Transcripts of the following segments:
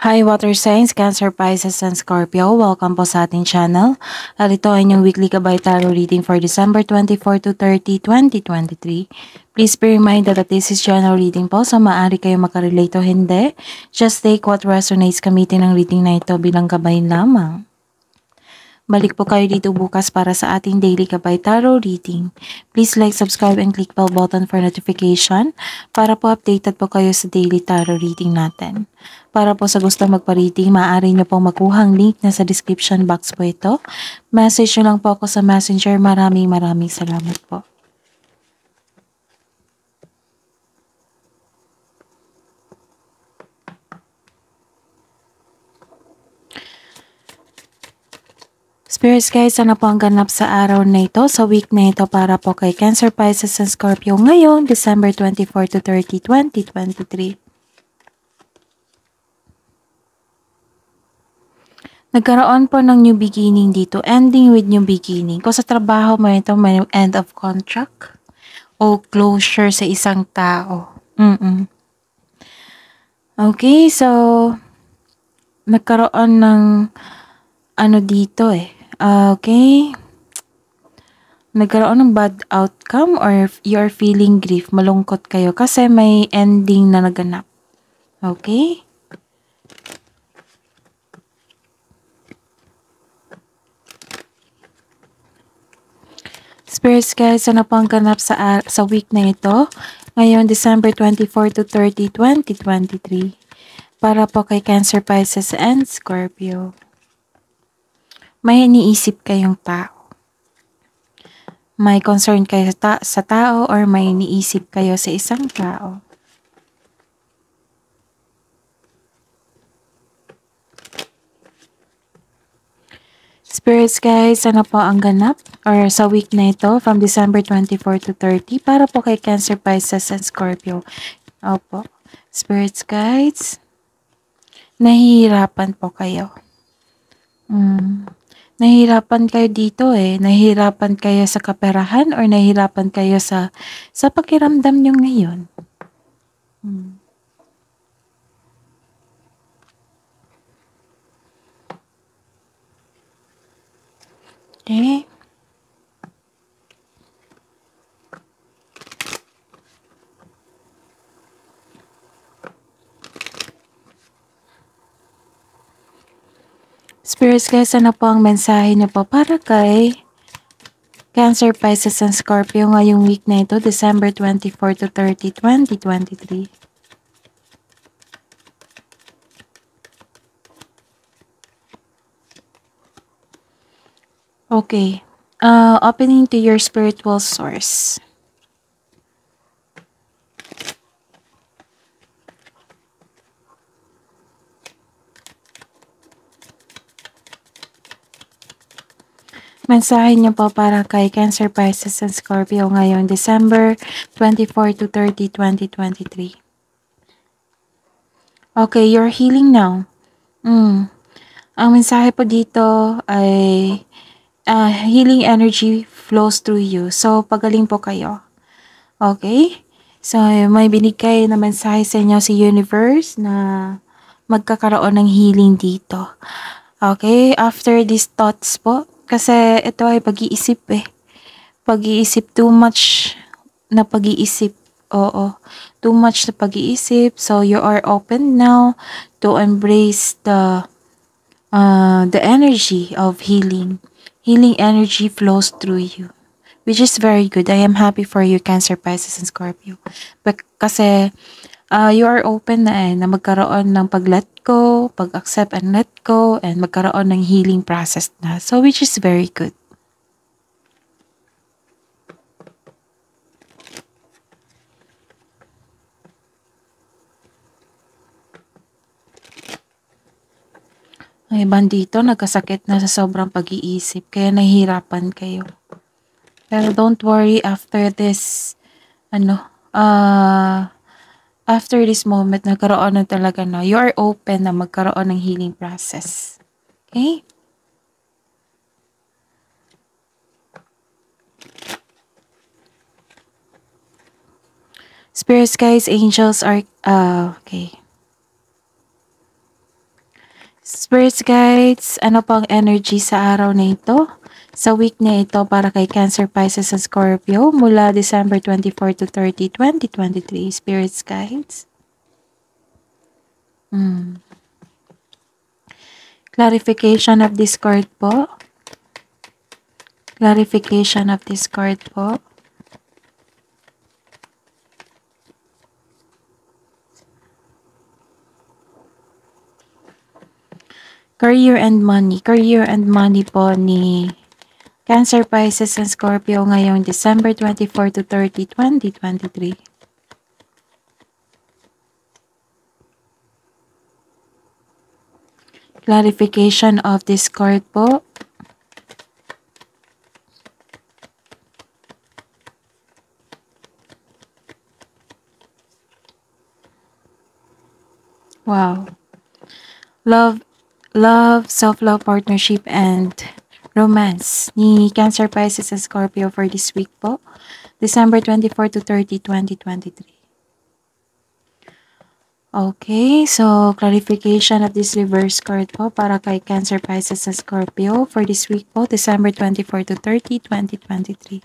Hi Water Signs, Cancer, Pisces, and Scorpio. Welcome po sa ating channel. At ito ay inyong weekly Gabay Tarot reading for December 24 to 30, 2023. Please be reminded that this is general reading po, so maaari kayo makarelate o hindi. Just take what resonates, gamitin ang reading na ito bilang gabay lamang. Balik po kayo dito bukas para sa ating daily Gabay Tarot reading. Please like, subscribe, and click bell button for notification para po updated po kayo sa daily tarot reading natin. Para po sa gusto magpa-reading, maaari nyo pong makuha ang link na sa description box po ito. Message nyo lang po ako sa messenger. Maraming salamat po. Spirits guys, ano po ang ganap sa araw na ito, sa week na ito para po kay Cancer, Pisces, and Scorpio ngayon, December 24 to 30, 2023. Nagkaroon po ng new beginning dito, ending with new beginning. Kung sa trabaho mo ito, may end of contract o closure sa isang tao. Okay, so nagkaroon ng ano dito okay. Nagkaroon ng bad outcome or you're feeling grief, malungkot kayo kasi may ending na naganap. Okay? Spirits guys, ano pang ganap sa week na ito? Ngayon, December 24 to 30, 2023. Para po kay Cancer, Pisces, and Scorpio. May iniisip kayong tao. May concern kayo sa tao or may iniisip kayo sa isang tao. Spirits guys, ano po ang ganap or sa week na ito from December 24 to 30 para po kay Cancer, Pisces, and Scorpio. Opo. Spirits guides, nahihirapan po kayo. Nahihirapan kayo dito Nahihirapan kayo sa kaperahan or nahihirapan kayo sa pakiramdam nyo ngayon. Okay. Spirits guys, ano po ang mensahe niyo po para kay Cancer, Pisces, and Scorpio ngayong week na ito, December 24 to 30, 2023. Okay. Opening to your spiritual source. Mensahe niyo po para kay Cancer, Pisces, and Scorpio ngayon, December 24 to 30, 2023. Okay, you're healing now. Ang mensahe po dito ay healing energy flows through you. So, pagaling po kayo. Okay? So, may binigay na mensahe sa inyo si Universe na magkakaroon ng healing dito. Okay? After these thoughts po, kasi ito ay pag-iisip Pag-iisip, too much na pag-iisip. Oo. Too much na pag-iisip. So, you are open now to embrace the energy of healing. Healing energy flows through you, which is very good. I am happy for you, Cancer, Pisces, and Scorpio. Kasi you are open na magkaroon ng pag-let go, pag-accept and let go, and magkaroon ng healing process na. So, which is very good. Ang iban dito, nagkasakit na sa sobrang pag-iisip, kaya nahihirapan kayo. Pero don't worry, after this, after this moment, nagkaroon na talaga na, you are open na magkaroon ng healing process. Okay? Spirits, guys, angels are, okay. Spirits guides, ano pang energy sa araw na ito? Sa week na ito para kay Cancer, Pisces, and Scorpio mula December 24 to 30, 2023. Spirits guides. Clarification of this card po. Clarification of this card po. Career and money. Career and money po ni Cancer, Pisces, and Scorpio ngayong December 24 to 30, 2023. Clarification of this card po. Wow. Love, self-love, partnership, and romance ni Cancer, Pisces, and Scorpio for this week po. December 24 to 30, 2023. Okay, so clarification of this reverse card po para kay Cancer, Pisces, and Scorpio for this week po, December 24 to 30, 2023.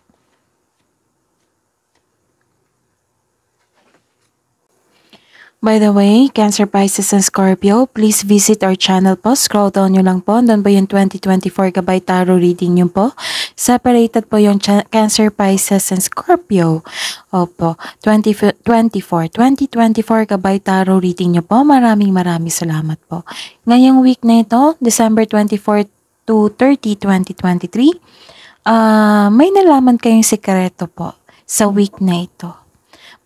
By the way, Cancer, Pisces, and Scorpio, please visit our channel po. Scroll down nyo lang po. Doon po yung 2024 Gabay Tarot reading nyo po. Separated po yung Cancer, Pisces, and Scorpio. Opo, 2024 Gabay Tarot reading nyo po. Maraming salamat po. Ngayong week na ito, December 24 to 30, 2023, may nalaman kayong sekreto po sa week na ito.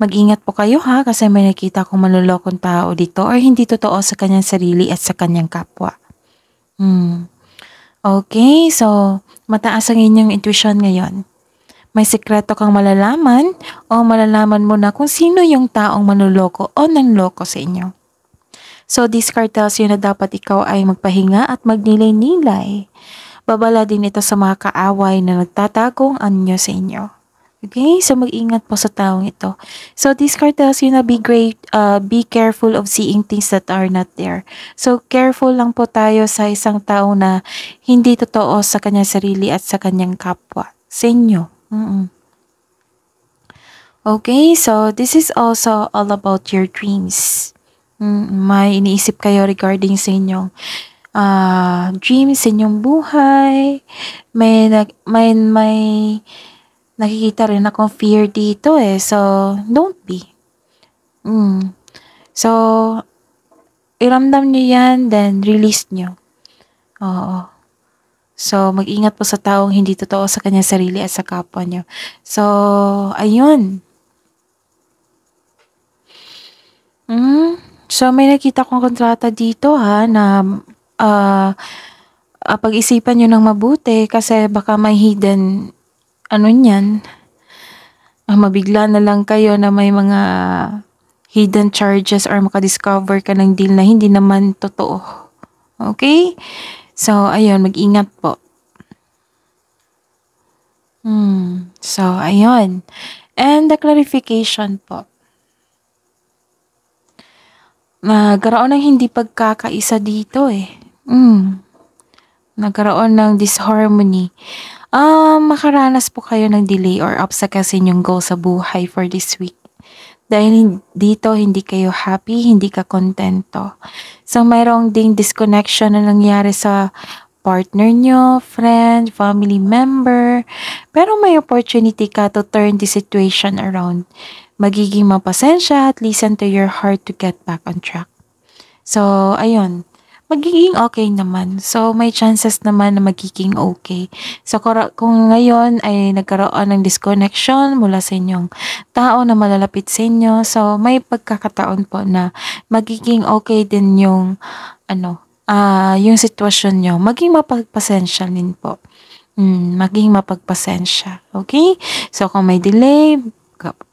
Mag-ingat po kayo ha kasi may nakita kong manlolokong tao dito or hindi totoo sa kanyang sarili at sa kanyang kapwa. Okay, so mataas ang inyong intuition ngayon. May sekreto kang malalaman o malalaman mo na kung sino yung taong manloloko o nanloko sa inyo. So this card tells you na dapat ikaw ay magpahinga at magnilay-nilay. Babala din ito sa mga kaaway na nagtatagong anyo sa inyo. Okay, so mag-ingat po sa taong ito. So this card tells you na be careful of seeing things that are not there. So careful lang po tayo sa isang tao na hindi totoo sa kanyang sarili at sa kanyang kapwa. Sa inyo. Okay, so this is also all about your dreams. May iniisip kayo regarding sa inyong dreams, sa inyong buhay. May nakikita rin akong fear dito eh. So, don't be. So, iramdam nyo yan, then release nyo. Oo. So, mag-ingat po sa taong hindi totoo sa kanyang sarili at sa kapwa nyo. So, ayun. So, may nakita kong kontrata dito ha, na pag-isipan nyo ng mabuti kasi baka may hidden mabigla na lang kayo na may mga hidden charges or makadiscover ka ng deal na hindi naman totoo. Okay? So, ayun, mag-ingat po. So, ayun. And the clarification po. Nagkaroon ng hindi pagkakaisa dito eh. Nagkaroon ng disharmony. Makaranas po kayo ng delay or obstacle sa inyong goal sa buhay for this week. Dahil dito, hindi kayo happy, hindi ka kontento. So, mayroong ding disconnection na nangyari sa partner nyo, friend, family member. Pero may opportunity ka to turn the situation around. Magiging mapasensya at listen to your heart to get back on track. So, ayun. Magiging okay naman. So, may chances naman na magiging okay. So, kung ngayon ay nagkaroon ng disconnection mula sa inyong tao na malalapit sa inyo, so, may pagkakataon po na magiging okay din yung, yung sitwasyon nyo. Maging mapagpasensya din po. Maging mapagpasensya. Okay? So, kung may delay,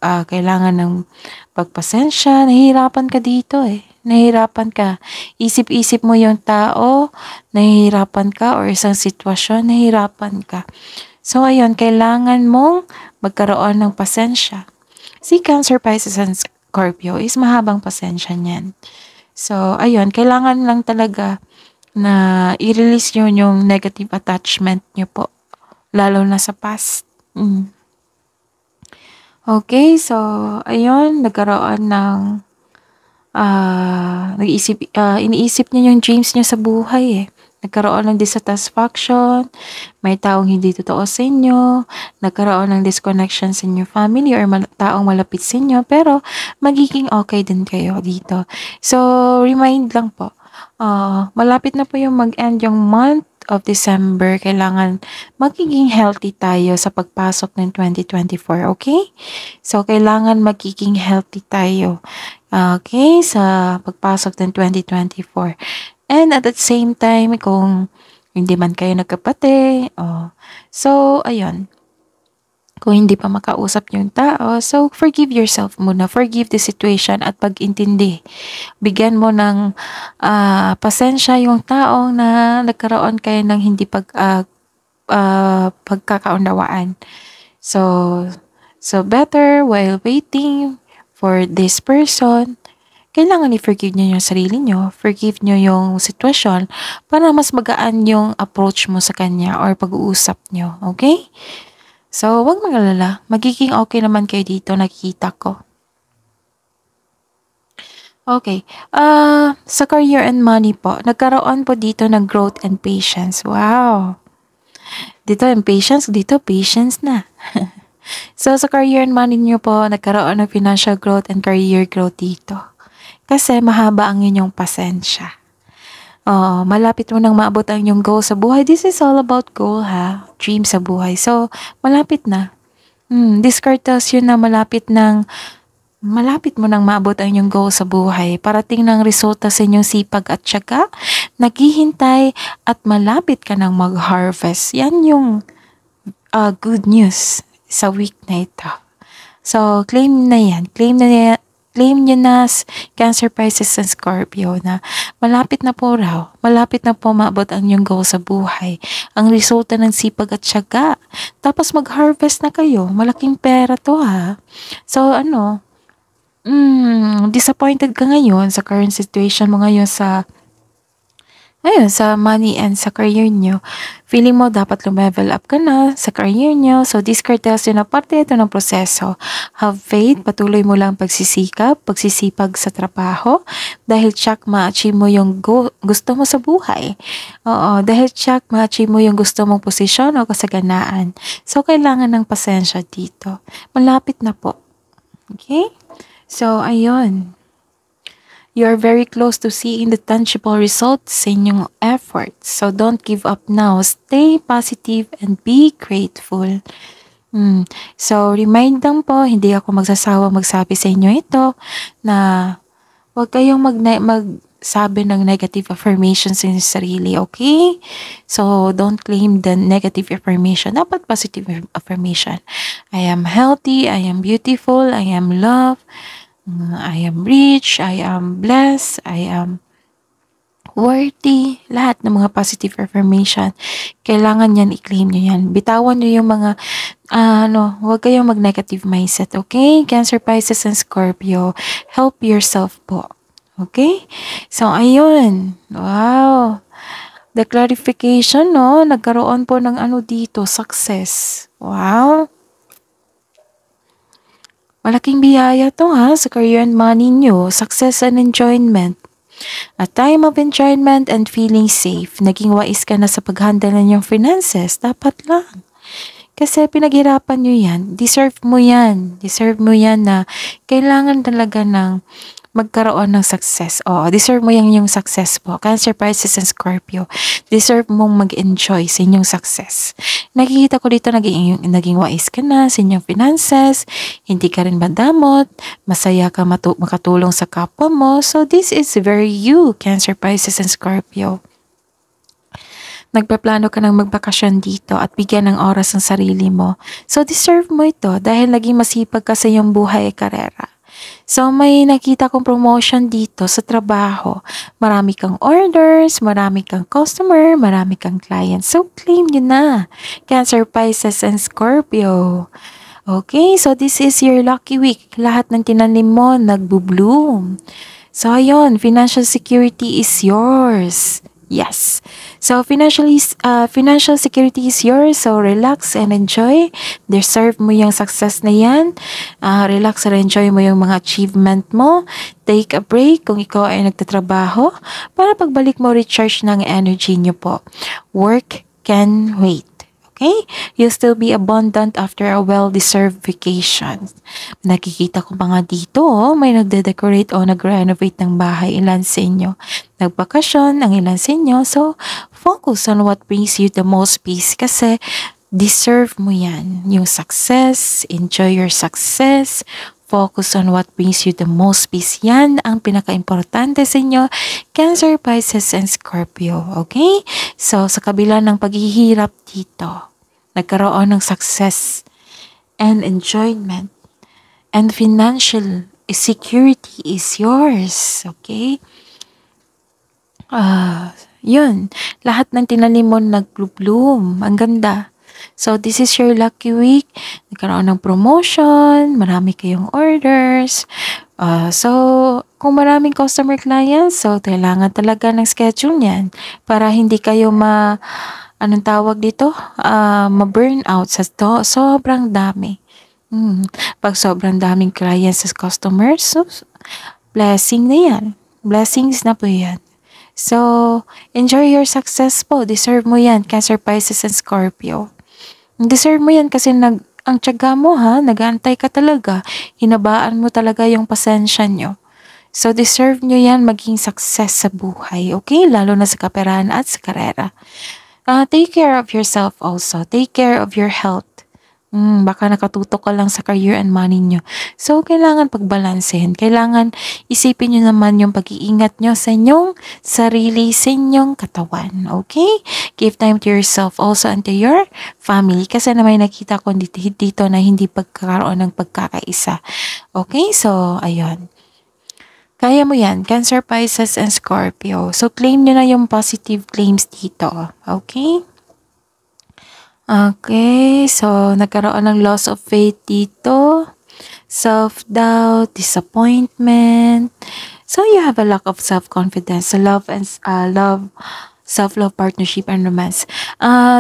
kailangan ng pagpasensya. Nahihirapan ka dito eh. Nahihirapan ka. Isip-isip mo yung tao, nahihirapan ka, or isang sitwasyon, nahihirapan ka. So, ayun, kailangan mong magkaroon ng pasensya. Si Cancer, Pisces, and Scorpio is mahabang pasensya niyan. So, ayun, kailangan lang talaga na i-release nyo yung negative attachment nyo po, lalo na sa past. Okay, so ayun, nagkaroon ng iniisip niyo yung dreams niyo sa buhay eh. Nagkaroon ng dissatisfaction, may taong hindi totoo sa inyo, nagkaroon ng disconnection sa inyong family or taong malapit sa inyo, pero magiging okay din kayo dito. So, remind lang po, malapit na po yung mag-end yung month of December. Kailangan magiging healthy tayo sa pagpasok ng 2024, okay? So, kailangan magiging healthy tayo, okay, sa pagpasok ng 2024. And at the same time, kung hindi man kayo nagkapate, so, ayun, kung hindi pa makausap yung tao, so forgive yourself muna. Forgive the situation at pag-intindi. Bigyan mo ng pasensya yung taong na nagkaroon kayo ng hindi pagkakaunawaan. So better while waiting for this person, kailangan i-forgive nyo yung sarili nyo, forgive nyo yung sitwasyon para mas magaan yung approach mo sa kanya or pag-uusap nyo, okay? So, wag magalala. Magiging okay naman kayo dito, nakikita ko. Okay. Sa career and money po, nagkaroon po dito ng growth and patience. Wow! Dito impatience, dito patience na. So, sa career and money nyo po, nagkaroon ng financial growth and career growth dito. Kasi mahaba ang inyong pasensya. Malapit mo nang maabot ang inyong goal sa buhay. This is all about goal ha. Dream sa buhay. So, malapit na. This card tells you na malapit mo nang maabot ang inyong goal sa buhay. Parating ng resulta sa inyong sipag at tiyaga. Naghihintay at malapit ka nang mag-harvest. Yan yung good news sa week na ito. So, claim na yan. Claim nyo na Cancer, Pisces, and Scorpio na malapit na po raw. Malapit na po maabot ang inyong goal sa buhay. Ang resulta ng sipag at tiyaga. Tapos mag-harvest na kayo. Malaking pera to ha. So, disappointed ka ngayon sa current situation mo ngayon sa money and sa career nyo. Feeling mo dapat lumevel up ka na sa career nyo. So, this card tells you na parte ito ng proseso. Have faith, patuloy mo lang pagsisipag sa trabaho. Dahil tsak ma-achieve mo yung gusto mo sa buhay. Dahil tsak ma-achieve mo yung gusto mong posisyon o kasaganaan. So, kailangan ng pasensya dito. Malapit na po. Okay? So, ayun. You are very close to seeing the tangible results sa inyong efforts. So, don't give up now. Stay positive and be grateful. So, remind lang po, hindi ako magsasawa magsabi sa inyo ito na huwag kayong magsabi ng negative affirmations sa inyong sarili, okay? So, don't claim the negative affirmation. Dapat positive affirmation. I am healthy, I am beautiful, I am loved, I am rich, I am blessed, I am worthy. Lahat ng mga positive affirmation. Kailangan yan, i-claim nyo yan. Bitawan nyo yung mga, huwag kayong mag-negative mindset, okay? Cancer, Pisces, and Scorpio. Help yourself po. Okay? So, ayun. Wow. The clarification, nagkaroon po ng dito, success. Wow. Malaking biyaya to ha, sa career and money nyo, success and enjoyment. A time of enjoyment and feeling safe. Naging wais ka na sa paghandle ng iyong finances. Dapat lang. Kasi pinaghirapan nyo yan. Deserve mo yan. Deserve mo yan na kailangan talaga ng magkaroon ng success. Deserve mo yung success po. Cancer, Pisces, and Scorpio. Deserve mong mag-enjoy sa inyong success. Nakikita ko dito naging wais ka na sa inyong finances. Hindi ka rin madamot. Masaya ka makatulong sa kapwa mo. So, this is very you, Cancer, Pisces, and Scorpio. Nagpaplano ka ng magbakasyon dito at bigyan ng oras ang sarili mo. So, deserve mo ito dahil naging masipag ka sa iyong buhay karera. So, may nakita kong promotion dito sa trabaho. Marami kang orders, marami kang customer, marami kang client. So, claim nyo na. Cancer, Pisces, and Scorpio. Okay, so this is your lucky week. Lahat ng tinanim mo, nagbo-bloom. So, ayun, financial security is yours. Yes. So financial security is yours. So relax and enjoy. Deserve mo yung success na yan. Relax and enjoy mo yung mga achievement mo. Take a break kung ikaw ay nagtatrabaho para pagbalik mo recharge ng energy niyo po. Work can wait. Okay? You'll still be abundant after a well-deserved vacation. Nakikita ko pa nga dito, may nagde-decorate o nag-renovate ng bahay. Ilan sa inyo? Nagbakasyon ang ilan sa inyo. So, focus on what brings you the most peace kasi deserve mo yan. Yung success, enjoy your success, focus on what brings you the most peace. Yan ang pinaka-importante sa inyo, Cancer, Pisces, and Scorpio. Okay? So, sa kabila ng paghihirap dito, nagkaroon ng success and enjoyment and financial security is yours. Okay? Yun. Lahat ng tinanim mo nag-bloom. Ang ganda. So, this is your lucky week. Nagkaroon ng promotion, marami kayong orders. So, kung maraming customer clients, so kailangan talaga ng schedule niyan para hindi kayo anong tawag dito? Ma-burn out sa sobrang dami. Pag sobrang daming clients sa customers, so, blessing na yan. Blessings na po yan. So, enjoy your success po. Deserve mo yan, Cancer, Pisces, and Scorpio. Deserve mo yan kasi ang tiyaga mo ha, nag-aantay ka talaga. Hinabaan mo talaga yung pasensya nyo. So, deserve nyo yan maging success sa buhay. Okay? Lalo na sa kaperahan at sa karera. Take care of yourself also. Take care of your health. Baka nakatutok ka lang sa career and money nyo. So, kailangan pagbalansehin. Kailangan isipin nyo naman yung pag-iingat nyo sa inyong sarili, sa inyong katawan. Okay? Give time to yourself also and to your family. Kasi na may nakita ko dito na hindi pagkakaroon ng pagkakaisa. Okay? So, ayun. Kaya mo yan, Cancer, Pisces, and Scorpio. So, claim nyo na yung positive claims dito. Okay? Okay, so nagkaroon ng loss of faith dito, self-doubt, disappointment. So you have a lack of self-confidence, self-love, partnership, and romance.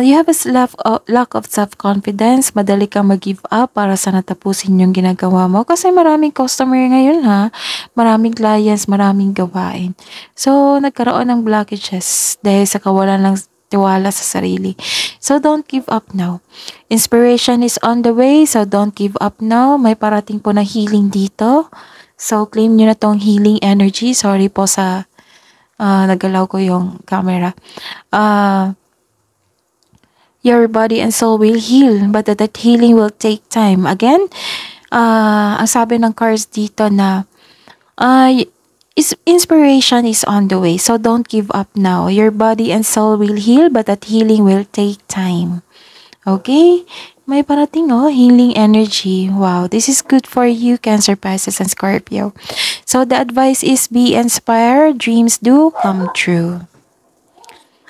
You have a lack of self-confidence, madali kang mag-give up para sa natapusin yung ginagawa mo. Kasi maraming customer ngayon ha, maraming clients, maraming gawain. So nagkaroon ng blockages dahil sa kawalan ng tiwala sa sarili. So, don't give up now. Inspiration is on the way, so don't give up now. May parating po na healing dito. So, claim nyo na tong healing energy. Sorry po sa nagalaw ko yung camera. Your body and soul will heal, but that healing will take time. Again, ang sabi ng cards dito na inspiration is on the way, so don't give up now. Your body and soul will heal, but that healing will take time. Okay? May parating healing energy. Wow, this is good for you, Cancer, Pisces, and Scorpio. So the advice is be inspired, dreams do come true.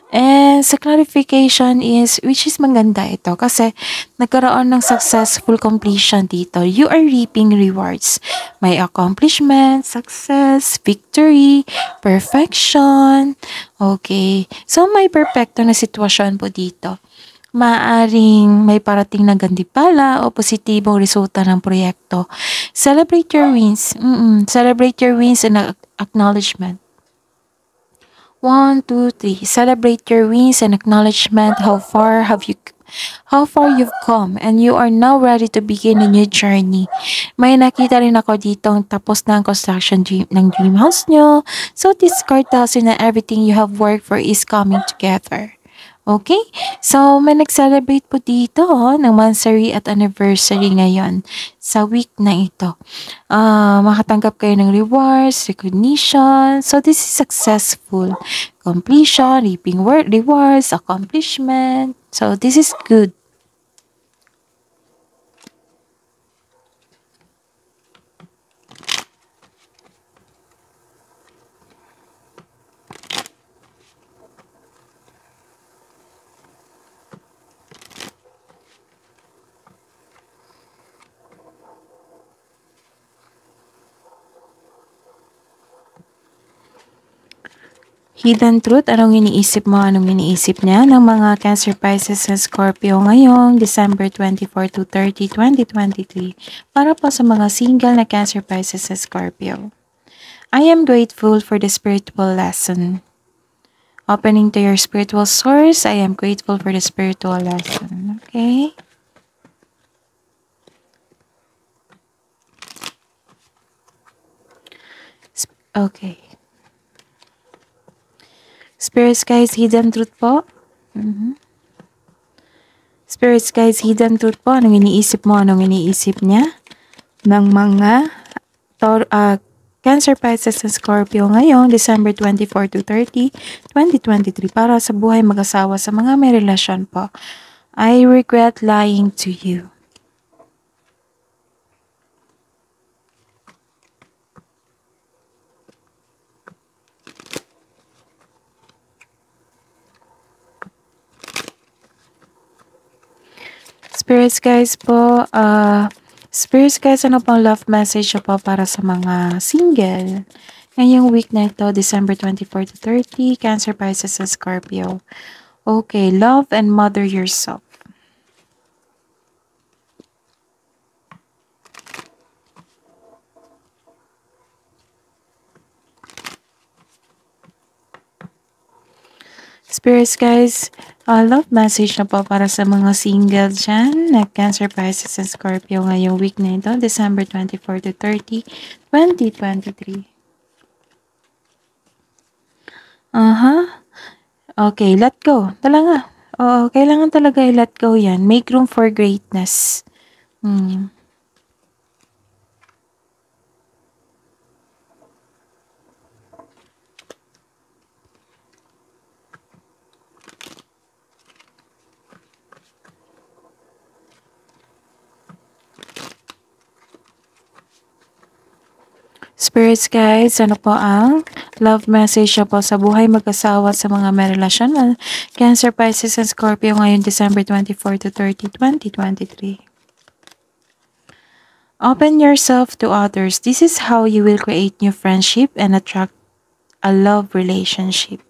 And sa clarification is, which is maganda ito kasi nagkaroon ng successful completion dito. You are reaping rewards. May accomplishment, success, victory, perfection. Okay. So, may perfecto na sitwasyon po dito. Maaring may parating na gandipala o positibong resulta ng proyekto. Celebrate your wins. Celebrate your wins and acknowledgement. 1, 2, 3. Celebrate your wins and acknowledgement how far you've come and you are now ready to begin a new journey. May nakita rin ako ditong tapos na ang construction ng dream house nyo. So this card tells you na everything you have worked for is coming together. Okay? So, may nag-celebrate po dito ng monthsary at anniversary ngayon sa week na ito. Makatanggap kayo ng rewards, recognition. So, this is successful. Completion, reaping rewards, accomplishment. So, this is good. Hidden truth, anong iniisip mo? Anong iniisip niya ng mga Cancer, Pisces, and Scorpio ngayong December 24 to 30, 2023 para po sa mga single na Cancer, Pisces, and Scorpio. I am grateful for the spiritual lesson. Opening to your spiritual source, I am grateful for the spiritual lesson. Okay? Okay. Spirit Guides, Hidden Truth po. Spirit Guides, Hidden Truth po. Anong iniisip mo? Anong iniisip niya? Ng mga Cancer, Pisces, and Scorpio ngayong December 24 to 30, 2023 para sa buhay mag-asawa sa mga may relasyon po. I regret lying to you. Spirits guys po, Spirits guys, ano pang love message po para sa mga single? Ngayong week na ito, December 24 to 30, Cancer, Pisces, and Scorpio. Okay, love and mother yourself. Spirits guys, love message na po para sa mga single dyan na Cancer, Pisces, and Scorpio ngayong week na ito, December 24 to 30, 2023. Okay, let go. Talaga. Oo, kailangan talaga i-let go yan. Make room for greatness. Spirits guys, ano po ang love message po sa buhay mag-asawa sa mga may relasyon? Cancer, Pisces, and Scorpio ngayon December 24 to 30, 2023. Open yourself to others. This is how you will create new friendship and attract a love relationship.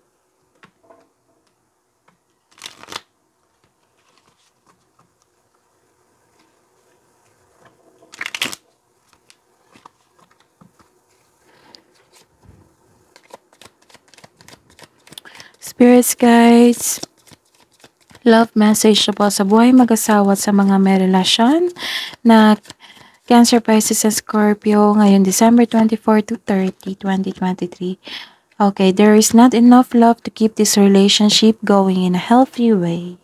Spirits guys, love message po sa buhay mag-asawa sa mga may relasyon na Cancer, Pisces, and Scorpio ngayon December 24 to 30, 2023. Okay, there is not enough love to keep this relationship going in a healthy way.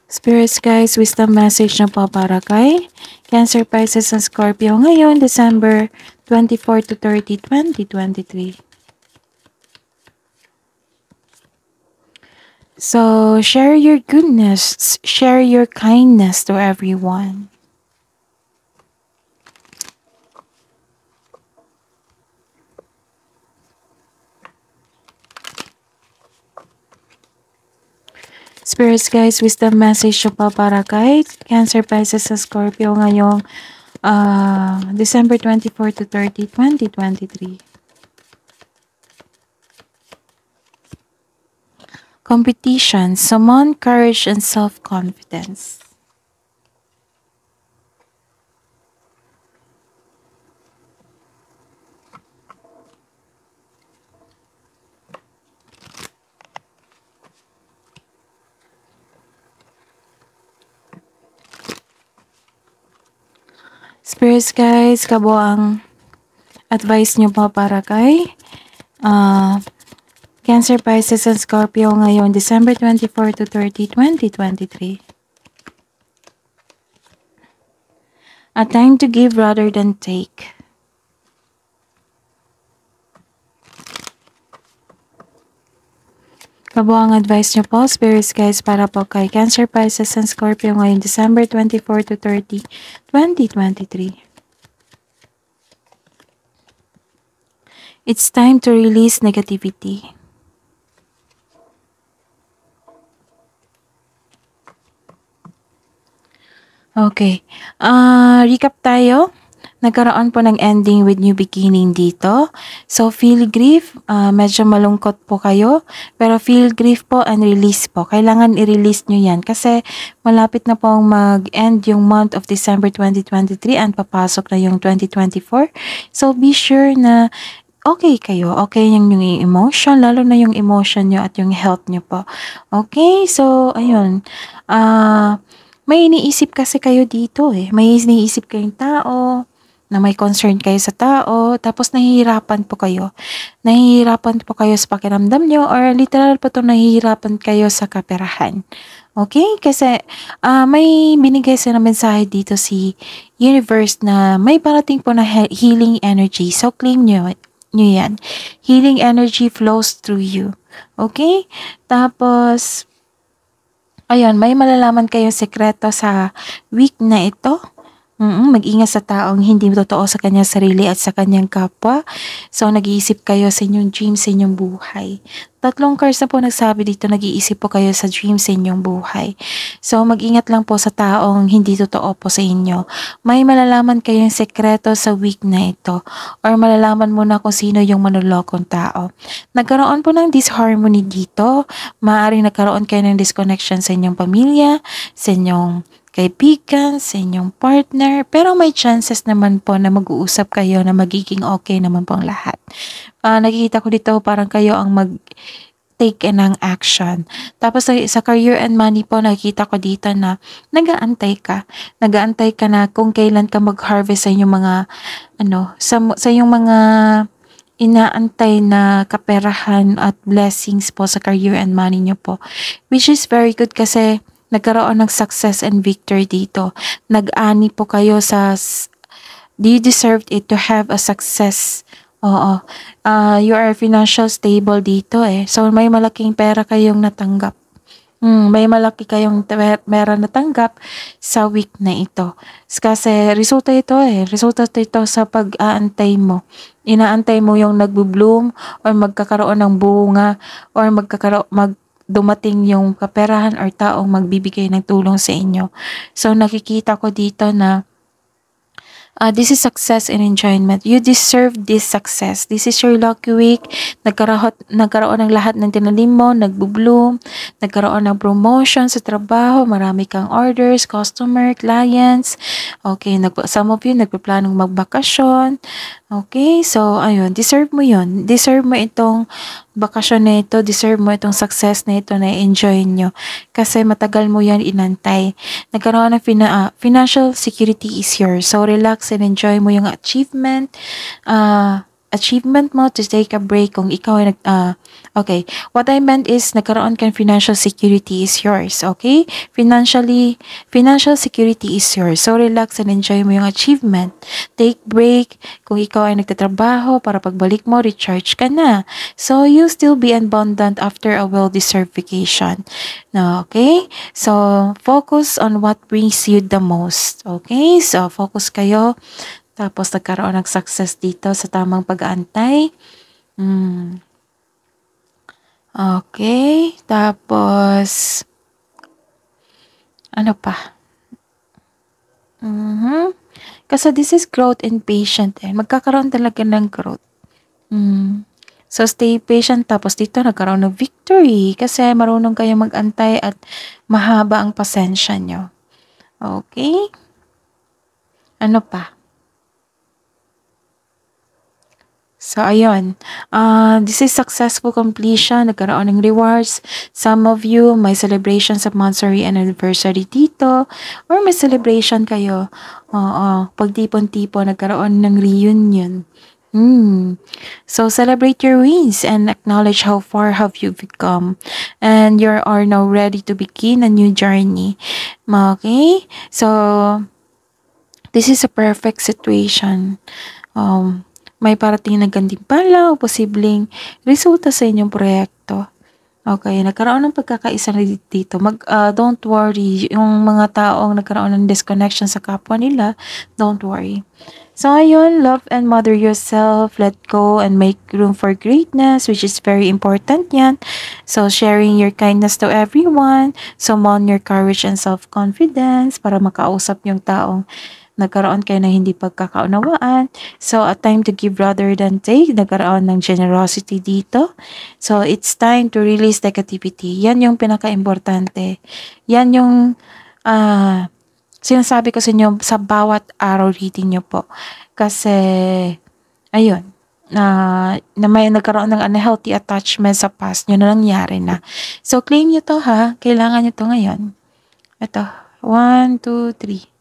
Spirits guys, wisdom message na po para kay Cancer, Pisces, and Scorpio ngayon December 24 to 30, 2023. So, share your goodness, share your kindness to everyone. Spirits guys, wisdom message pa para kay Cancer, Pisces, and Scorpio ngayong December 24 to 30, 2023. Competition, summon courage and self-confidence. Spirits guys, kabo ang advice nyo pa para kay Cancer, Pisces, and Scorpio ngayon December 24 to 30, 2023. A time to give rather than take. Kabo ang advice nyo po, Spirits guys, para po kay Cancer, Pisces, and Scorpio ngayon December 24 to 30, 2023. It's time to release negativity. Okay. Recap tayo. Nagkaroon po ng ending with new beginning dito. So, feel grief, medyo malungkot po kayo. Pero feel grief po and release po. Kailangan i-release nyo yan kasi malapit na pong mag-end yung month of December 2023 and papasok na yung 2024. So, be sure na okay kayo. Okay yung emotion, lalo na yung emotion nyo at yung health nyo po. Okay? So, ayun. May iniisip kasi kayo dito eh. May iniisip kayong tao, na may concern kayo sa tao, tapos nahihirapan po kayo. Nahihirapan po kayo sa pakiramdam nyo or literal po to nahihirapan kayo sa kaperahan. Okay? Kasi may binigay sa na mensahe dito si universe na may parating po na healing energy. So claim nyo yan. Healing energy flows through you. Okay? Tapos, ayun, may malalaman kayong sekreto sa week na ito. Mag-ingat sa taong hindi totoo sa kanyang sarili at sa kanyang kapwa. So, nag-iisip kayo sa inyong dreams, sa inyong buhay. 3 cards na po nagsabi dito, nag-iisip po kayo sa dreams sa inyong buhay. So, mag-ingat lang po sa taong hindi totoo po sa inyo. May malalaman kayong sekreto sa week na ito or malalaman mo na kung sino yung manlolokong tao. Nagkaroon po ng disharmony dito. Maaaring nagkaroon kayo ng disconnection sa inyong pamilya, sa inyong kaibigan, sa inyong partner, pero may chances naman po na mag-uusap kayo na magiging okay naman po ang lahat. Nakikita ko dito parang kayo ang take ng action. Tapos sa career and money po, nakikita ko dito na nag-aantay ka. Nag-aantay ka na kung kailan ka mag-harvest sa inyong mga, sa inyong mga inaantay na kaperahan at blessings po sa career and money nyo po. Which is very good kasi nagkaroon ng success and victory dito. Nag-ani po kayo sa, you deserved it to have a success. Oo. You are financial stable dito eh. So, may malaking pera kayong natanggap. May malaki kayong pera natanggap sa week na ito. Kasi resulta ito eh. Resulta ito sa pag-aantay mo. Inaantay mo yung nagbo-bloom or magkakaroon ng bunga or dumating yung kaperahan or taong magbibigay ng tulong sa inyo. So, nakikita ko dito na this is success and enjoyment. You deserve this success. This is your lucky week. Nagkaroon ng lahat ng tinanim mo, nagbo-bloom, nagkaroon ng promotion sa trabaho, marami kang orders, customer, clients. Okay, some of you nagpaplanong magbakasyon. Okay, so ayun, deserve mo yun. Deserve mo itong bakasyon na ito, deserve mo itong success na ito na enjoy nyo. Kasi matagal mo yan inantay. Nagkaroon ng financial security is yours. So relax and enjoy mo yung achievement. Achievement mo to take a break kung ikaw ay okay. What I meant is nagkaroon kang financial security is yours, okay? Financial security is yours. So relax and enjoy mo yung achievement. Take break kung ikaw ay nagtatrabaho para pagbalik mo, recharge ka na. So you still be abundant after a well-deserved vacation. No, okay? So focus on what brings you the most, okay? So focus kayo. Tapos, nagkaroon ng success dito sa tamang pag-aantay. Okay. Tapos, ano pa? Kasi this is growth and patient. Magkakaroon talaga ng growth. So, stay patient. Tapos, dito nagkaroon ng victory. Kasi marunong kayo mag-antay at mahaba ang pasensya nyo. Okay? Ano pa? So, ayun. This is successful completion. Nagkaroon ng rewards. Some of you, may celebration sa monthsary and anniversary dito. Or may celebration kayo. Pagtipon-tipon, nagkaroon ng reunion. So, celebrate your wins and acknowledge how far have you become. And you are now ready to begin a new journey. Okay? So, this is a perfect situation. May parating na gantimpala o posibleng resulta sa inyong proyekto. Okay, nagkaroon ng pagkakaisa dito. Don't worry, yung mga taong nagkaroon ng disconnection sa kapwa nila, don't worry. So, ayun, love and mother yourself, let go and make room for greatness, which is very important yan. So, sharing your kindness to everyone, summon your courage and self-confidence para makausap yung taong nagkaroon kayo ng hindi pagkakaunawaan. So, a time to give rather than take. Nagkaroon ng generosity dito. So, it's time to release negativity. Yan yung pinaka-importante. Yan yung sinasabi ko sa inyo sa bawat araw reading nyo po. Kasi, ayun, na may nagkaroon ng unhealthy attachment sa past nyo na nangyari na. So, claim nyo to ha. Kailangan nyo to ngayon. Ito. 1, 2, 3.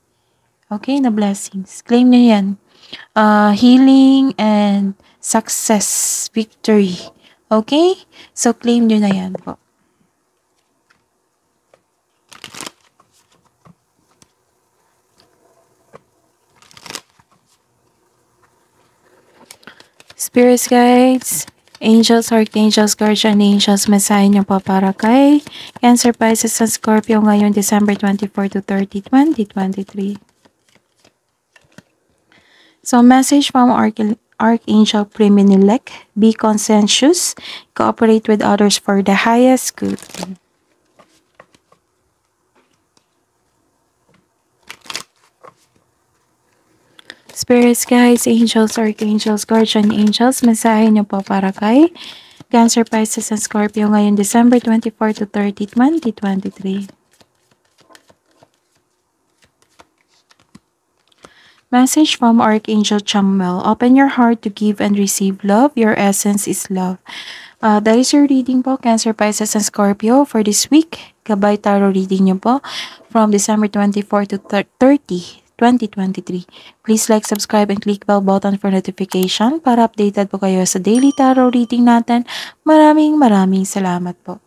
Okay, na blessings. Claim nyo yan. Healing and success, victory. Okay? So, claim nyo na yan po. Spirits, guides, angels, archangels, guardian angels, mensahe niyo po para kay Cancer, Pisces, and Scorpio ngayon December 24 to 30, 2023. So, message from Archangel Priminilek, be conscientious, cooperate with others for the highest good. Spirits, guides, angels, archangels, guardian angels, mensahe niyo po para kay Cancer, Pisces, and Scorpio ngayon December 24 to 30, 2023. Message from Archangel Chamuel. Open your heart to give and receive love. Your essence is love. That is your reading po, Cancer, Pisces, and Scorpio for this week. Gabay Tarot reading nyo po from December 24 to 30, 2023. Please like, subscribe, and click bell button for notification para updated po kayo sa daily tarot reading natin. Maraming salamat po.